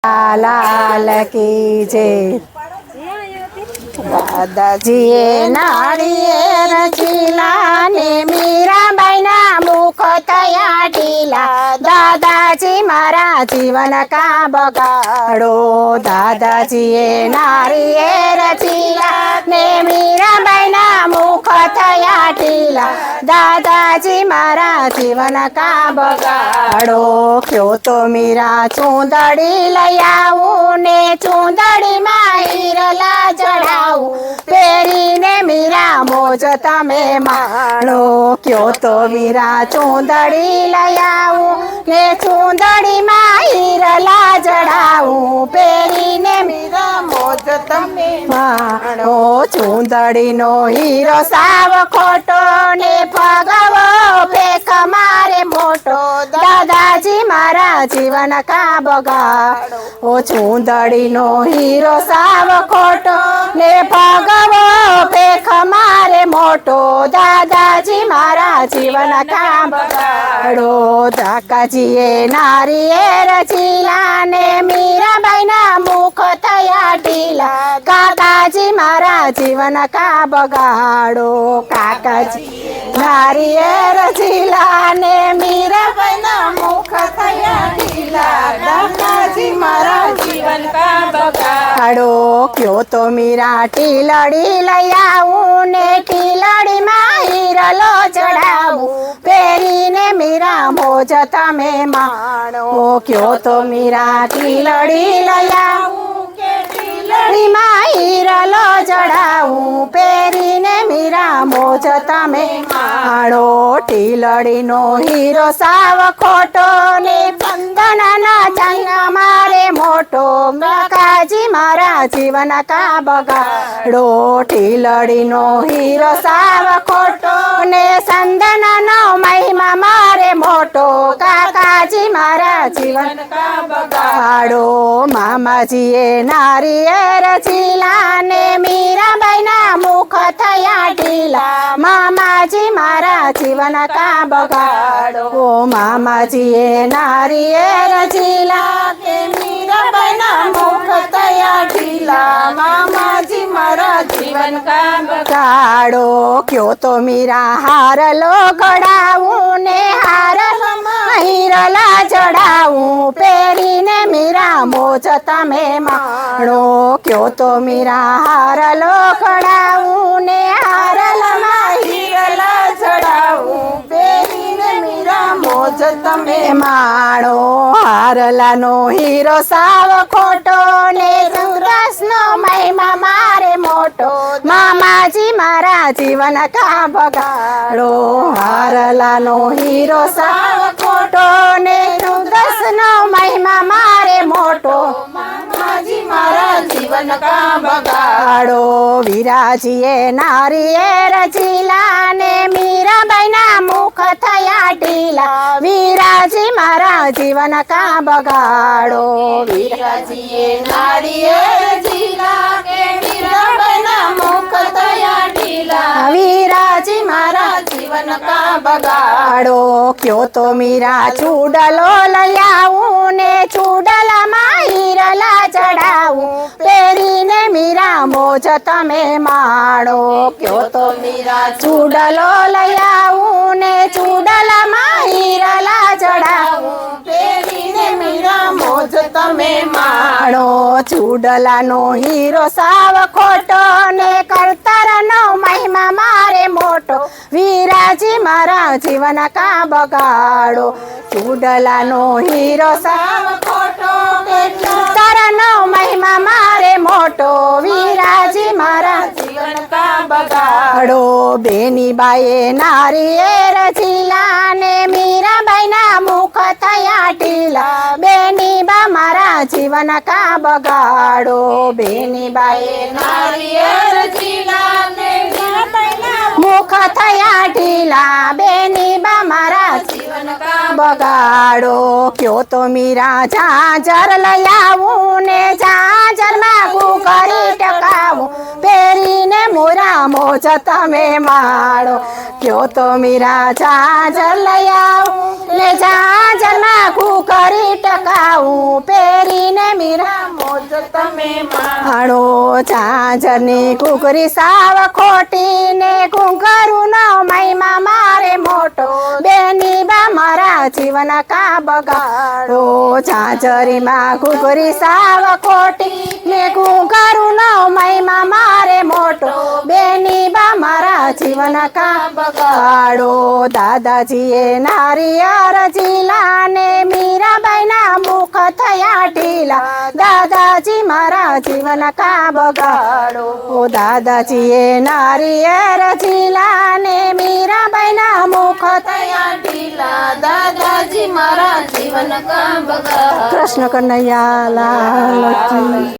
लाल की जय। दादाजीए नारिયેર ઝીલા ને મીરાબાઈના મુખ થયા ઢીલા। દાદાજી મારા જીવન કા બગાડો। દાદાજીએ નારિયેર ઝીલા ને મીરાબાઈના મુખ થયા ઢીલા। દાદાજી મારા જીવન કા બગાડો। ક્યો તો મીરા ચૂંદડી લઈ આવું ને ચૂંદડીમાં હીરલા જડાવું। પહેરીને મીરા મોજ તમે માણો। ક્યો તો મીરા ચૂંદડી લઈ આવું ને ચૂંદડીમાં હીરલા જડાવું। પહેરીને મીરા મોજ તમે માણો। ચૂંદડીનો હીરો સાવ ખોટો ને ભગવો ભેખ મારે મોટો। દાદાજી મારા જીવન કા બગાડો। ચૂંદડીનો હીરો સાવ ખોટો ને ભગવો ભેખ મારે મોટો। દાદાજી મારા જીવન કા બગાડો। કાકાજીએ નારિયેર ઝીલા ને મીરાબાઈના મુખ થયા ઢીલા। કાકાજી મારા જીવન કા બગાડો। કાકાજી નારિયેર ઝીલા ને મીરાબાઈના મુખ થયા ઢીલા। દાદાજી મારા જીવન કા બગાડો। ક્યો તો મીરા ટીલડી લઈ આવું ને ટીલડીમાં હીરલો ચડાવું। પહેરીને મીરા મોજ તમે માણો। ક્યો તો મીરા ટીલડી લઈ આવું કે ટીલડીમાં હીરલો ચડાવું। પહેરીને મીરા મોજ તમે માણો। ટીલડીનો હીરો સાવ ખોટો ને ચંદનના ચંગા મારે મોટો। કાકાજી મારા જીવન કા બગાડો। ટીલડીનો હીરો સાવ ખોટો ને ચંદનનો મહિમા મારે મોટો। કાકાજી મારા જીવન કા બગાડો। મામાજીએ નારિયેર ઝીલા ને મીરાબાઈના મુખ થયા ઢીલા। મામાજી મારા જીવન કા બગાડો। મામાજીએ નારિયેર ઝીલા કે મીરાબાઈના મુખ થયા ઢીલા। મામાજી મારા જીવન કા બગાડો। ક્યો તો મીરા હારલો ગડાવું ને હારલામાં હીરલા જડાવું। પહેરીને મીરા મોજ તમે માણો। ક્યો તો મીરા હારલો ગડાવું ને હારલામાં હીરલા જડાવું। પહેરીને મીરા મોજ તમે માણો। હારલાનો હીરો સાવ ખોટો ને સુરસનો મહિમા મારે મોટો। મામાજી મારા જીવન કા બગાડો। હારલાનો હીરો સાવ ખોટો ને સુરસનો મહિમા મારે મોટો। મામાજી મારા જીવન કા બગાડો। વિરાજીએ નારિયેર ઝીલા ને મીરાબાઈના મુખ થયા ઢીલા। વિરાજી મારા જીવન કા બગાડો। વિરાજીએ નારિયેર ઝીલા કે મીરાબાઈના મુખ થયા ઢીલા। વિરાજી મારા જીવન કા બગાડો। ક્યો તો મીરા ચૂડલો લઈ આવું ને ચૂડલામાં હીરલા ચડાવું। પહેરીને મીરા મોજ તમે માણો। ક્યો તો મીરા ચૂડલો લઈ આવું ને ચૂડલામાં હીરલા ચડાવું। પહેરીને મીરા મોજ તમે માણો। ચૂડલાનો હીરો સાવ ખોટો ને કરતરનો મહિમા મારે મોટો। વિરાજી મારા જીવન કા બગાડો। ચૂડલાનો હીરો સાવ ખોટો ને કરતરનો મહિમા મારે મોટો। વિરાજી મારા જીવન કા બગાડો। બેની બાએ નારિયેર ઝીલા ને મીરાબાઈના મુખ થયા ઢીલા। બેની બા મારા જીવન કા બગાડો। બેની બાએ નારિયેર ઝીલા ને મીરાબાઈના મુખ થયા ઢીલા। બેની બા મારા જીવન કા બગાડો। ક્યો તો મીરા ઝાંઝર લઈ આવું ને ઝાંઝરમાં ઘૂઘરી ટકાવું। પહેરીને મોરા મોજ તમે માળો કયો તો મીરા ઝાંઝર લઈ આવું ને ઝાંઝરમાં કુકરી ટકાવું પહેરીને મીરા મોજ તમે માણો ઝાંઝરની કુકરી સાવ ખોટી ને ઘૂંઘરું નો મહિમા મારે મોટો બેની બા મારા જીવન કા બગાડો ઝાંઝરીમાં કુકરી સાવ ખોટી ને ઘૂંઘરું નો મહિમા મારે મોટો બેની બા મારા જીવન કા બગાડો દાદાજીએ નારિયેર ઝીલા ને મીરાબાઈના મુખ થયા ઢીલા દાદાજી મારા જીવન કા બગાડો ઓ દાદાજીએ નારિયેર ઝીલા ને મીરાબાઈના મુખ થયા ઢીલા દાદાજી મારા જીવન કા બગાડ કૃષ્ણ કનૈયા લાલ કી